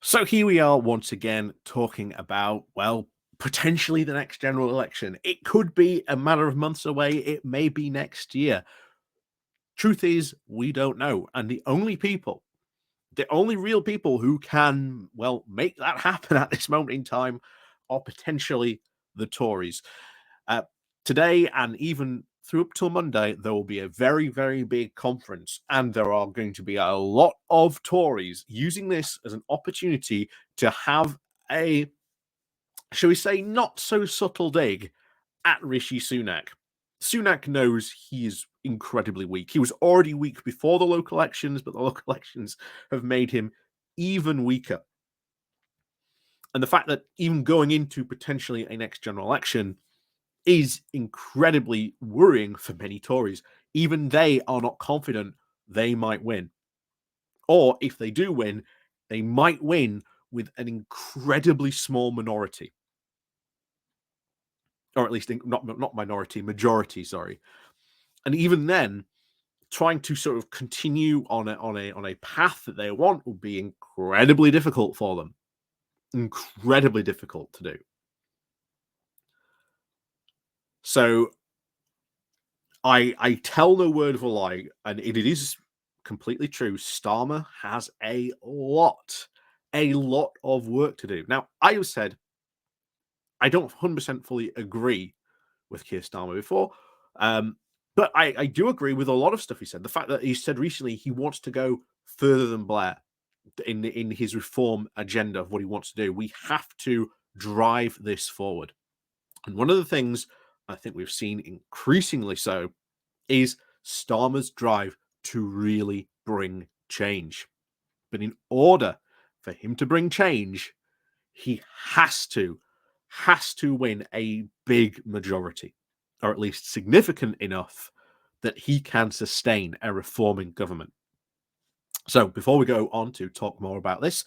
So here we are once again talking about, well, potentially the next general election. It could be a matter of months away. It may be next year. Truth is, we don't know. And the only real people who can, well, make that happen at this moment in time are potentially the Tories. Uh, Today and even through up till Monday, there will be a very, very big conference, and there are going to be a lot of Tories using this as an opportunity to have a, shall we say, not so subtle dig at Rishi Sunak. Sunak knows he is incredibly weak. He was already weak before the local elections, but the local elections have made him even weaker. And the fact that even going into potentially a next general election is incredibly worrying for many Tories. Even they are not confident they might win. Or if they do win, they might win with an incredibly small minority. Or at least not minority, majority, sorry. And even then, trying to sort of continue on a path that they want will be incredibly difficult for them. Incredibly difficult to do. So I tell no word of a lie, and it is completely true. Starmer has a lot of work to do. Now, I have said I don't 100% fully agree with Keir Starmer before, but I do agree with a lot of stuff he said. The fact that he said recently he wants to go further than Blair in his reform agenda of what he wants to do. We have to drive this forward. And one of the things I think we've seen increasingly so is Starmer's drive to really bring change. But in order for him to bring change, he has to win a big majority, or at least significant enough that he can sustain a reforming government. So before we go on to talk more about this,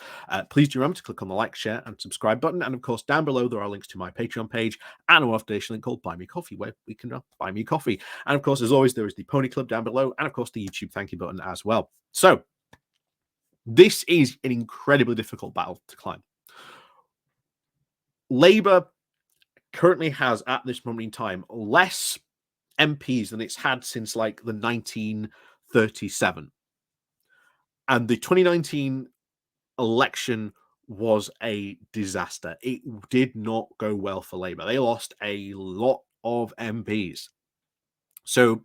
please do remember to click on the like, share, and subscribe button. And of course, down below, there are links to my Patreon page and a donation link called Buy Me Coffee, where we can buy me coffee. And of course, as always, there is the Pony Club down below, and of course, the YouTube thank you button as well. So this is an incredibly difficult battle to climb. Labour currently has, at this moment in time, less MPs than it's had since like the 1937. And the 2019 election was a disaster. It did not go well for Labour. They lost a lot of MPs. So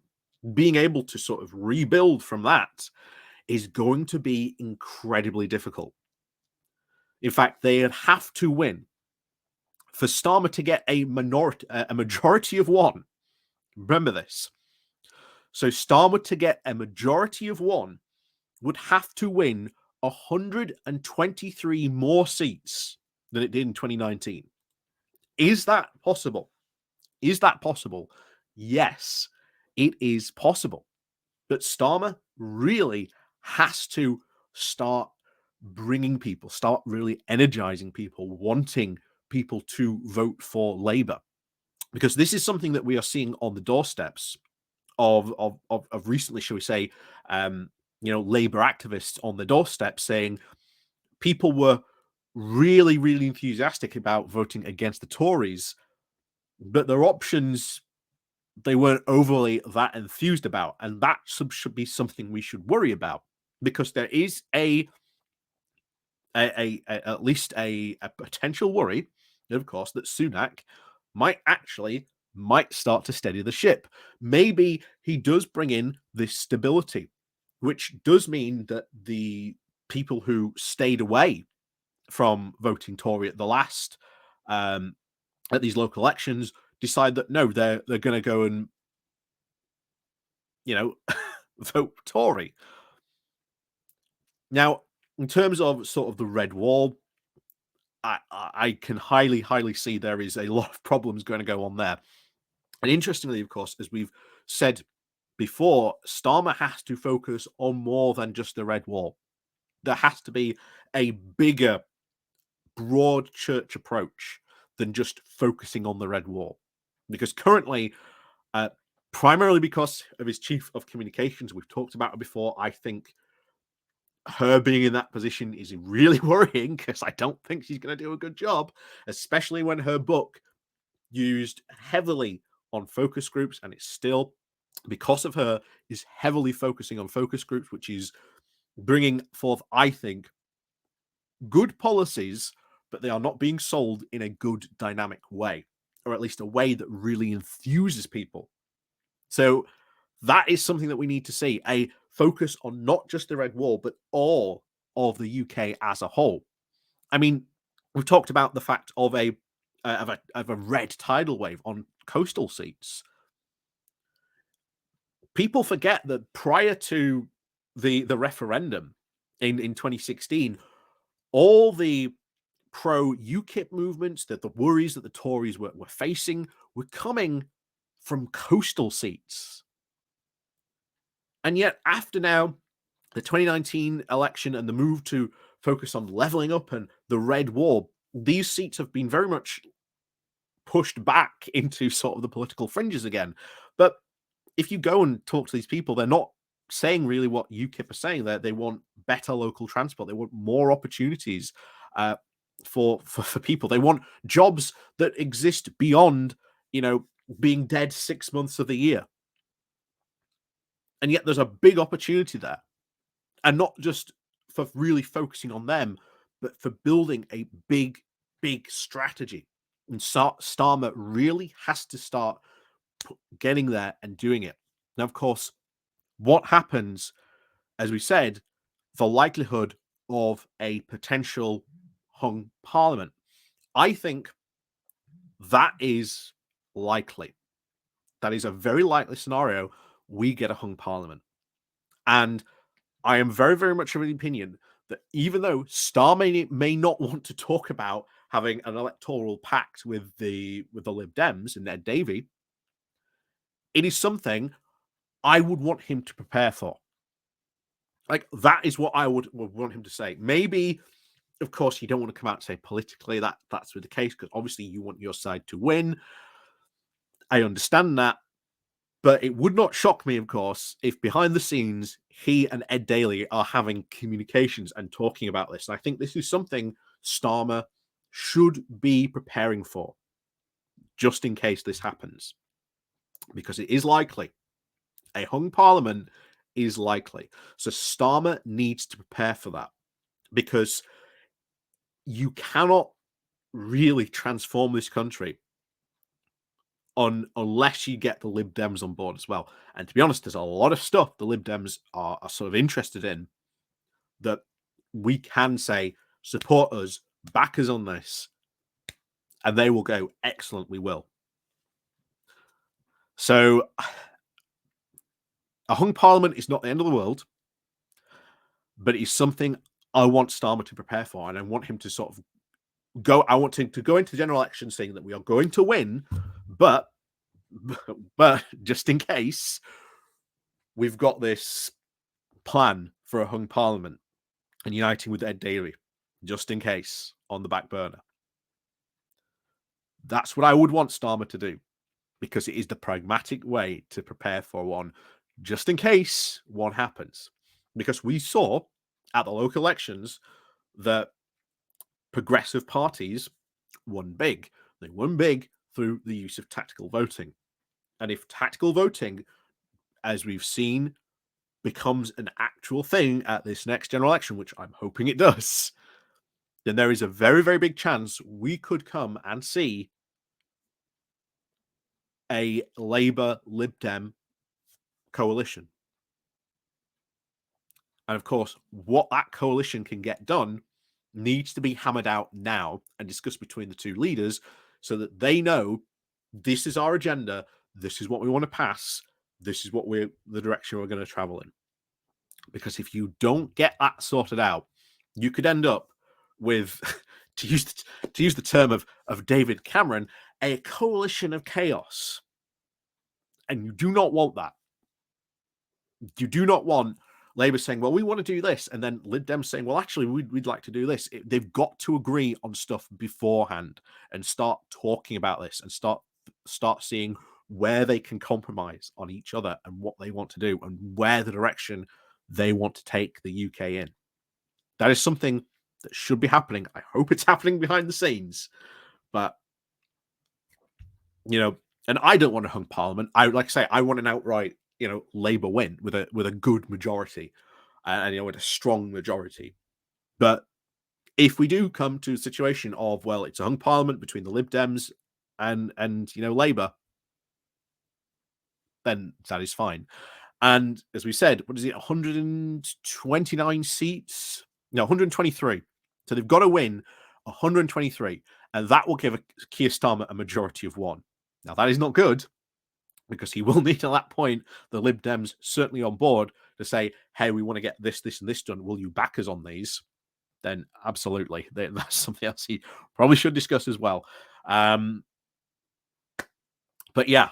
being able to sort of rebuild from that is going to be incredibly difficult. In fact, they'd have to win. For Starmer to get a majority of one, remember this. So Starmer to get a majority of one would have to win 123 more seats than it did in 2019. Is that possible? Is that possible? Yes, it is possible. But Starmer really has to start bringing people, start really energizing people, wanting people to vote for Labour. Because this is something that we are seeing on the doorsteps of recently, shall we say, Labour activists on the doorstep saying people were really, really enthusiastic about voting against the Tories, but their options they weren't overly that enthused about, and that should be something we should worry about because there is at least a potential worry, of course, that Sunak might start to steady the ship. Maybe he does bring in this stability, which does mean that the people who stayed away from voting Tory at the last at these local elections decide that no, they're going to go and vote Tory. Now, in terms of sort of the red wall, I can highly see there is a lot of problems going to go on there. And interestingly, of course, as we've said before, Starmer has to focus on more than just the red wall. There has to be a bigger, broad church approach than just focusing on the red wall. Because currently, primarily because of his chief of communications, we've talked about it before, I think her being in that position is really worrying because I don't think she's going to do a good job, especially when her book used heavily on focus groups, and it's still, because of her, is heavily focusing on focus groups, which is bringing forth, I think, good policies, but they are not being sold in a good dynamic way, or at least a way that really enthuses people. So that is something that we need to see, a focus on not just the Red Wall, but all of the UK as a whole. I mean, we've talked about the fact of a red tidal wave on coastal seats. People forget that prior to the referendum in 2016, all the pro UKIP movements, that the worries that the Tories were facing were coming from coastal seats. And yet, after now the 2019 election and the move to focus on levelling up and the Red Wall, these seats have been very much pushed back into sort of the political fringes again. But if you go and talk to these people, they're not saying really what UKIP are saying. That they want better local transport, they want more opportunities for people. They want jobs that exist beyond, being dead 6 months of the year. And yet there's a big opportunity there. And not just for really focusing on them, but for building a big, big strategy. And Starmer really has to start getting there and doing it. Now, of course, what happens, as we said, the likelihood of a potential hung parliament. I think that is likely. That is a very likely scenario. We get a hung parliament. And I am very, very much of the opinion that even though Starmer may not want to talk about having an electoral pact with the Lib Dems and Ed Davey, it is something I would want him to prepare for. Like, that is what I would want him to say. Maybe, of course, you don't want to come out and say politically that's the case, because obviously you want your side to win. I understand that. But it would not shock me, of course, if behind the scenes he and Ed Daly are having communications and talking about this. And I think this is something Starmer should be preparing for, just in case this happens, because it is likely. A hung parliament is likely. So Starmer needs to prepare for that, because you cannot really transform this country unless you get the Lib Dems on board as well. And to be honest, there's a lot of stuff the Lib Dems are sort of interested in that we can say, support us, back us on this, and they will go, excellent, we will. So a hung parliament is not the end of the world, but it is something I want Starmer to prepare for, and I want him to sort of I want him to go into the general election saying that we are going to win, but just in case, we've got this plan for a hung parliament and uniting with Ed Daly, just in case, on the back burner. That's what I would want Starmer to do, because it is the pragmatic way to prepare for one, just in case one happens. Because we saw at the local elections that progressive parties won big. They won big through the use of tactical voting. And if tactical voting, as we've seen, becomes an actual thing at this next general election, which I'm hoping it does, then there is a very, very big chance we could come and see a Labour Lib Dem coalition. And of course, what that coalition can get done needs to be hammered out now and discussed between the two leaders, so that they know this is our agenda, this is what we want to pass, this is what the direction we're going to travel in. Because if you don't get that sorted out, you could end up with, to use the term of David Cameron, a coalition of chaos. And you do not want that. You do not want Labour saying, well, we want to do this, and then Lib Dems saying, well, actually, we'd like to do this. They've got to agree on stuff beforehand and start talking about this and start seeing where they can compromise on each other and what they want to do and where the direction they want to take the UK in. That is something that should be happening. I hope it's happening behind the scenes, but you know, and I don't want a hung parliament. I like I say, I want an outright, Labour win with a good majority, and with a strong majority. But if we do come to a situation of, well, it's a hung parliament between the Lib Dems and Labour, then that is fine. And as we said, what is it, 129 seats? No, 123. So they've got to win 123, and that will give Keir Starmer a majority of one. Now that is not good, because he will need at that point the Lib Dems certainly on board to say, hey, we want to get this, this, and this done. Will you back us on these? Then absolutely. That's something else he probably should discuss as well. But yeah,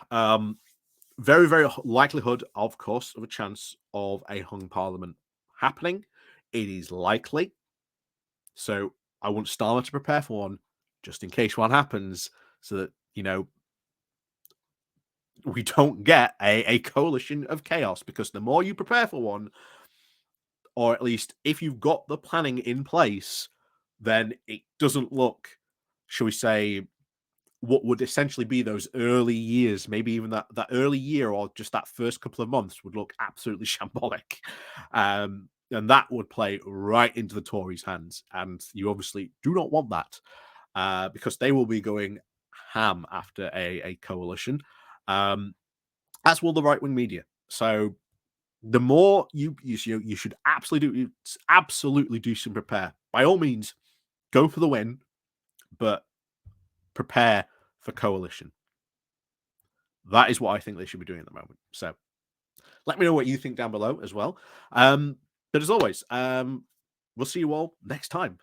very, very likelihood, of course, of a chance of a hung parliament happening. It is likely. So I want Starmer to prepare for one just in case one happens, so that, we don't get a coalition of chaos, because the more you prepare for one, or at least if you've got the planning in place, then it doesn't look, shall we say, what would essentially be those early years, maybe even that early year or just that first couple of months would look absolutely shambolic. And that would play right into the Tories' hands. And you obviously do not want that, because they will be going ham after a coalition, as will the right wing media. So the more you should absolutely do some prepare. By all means, go for the win, but prepare for coalition. That is what I think they should be doing at the moment. So let me know what you think down below as well. But as always, we'll see you all next time.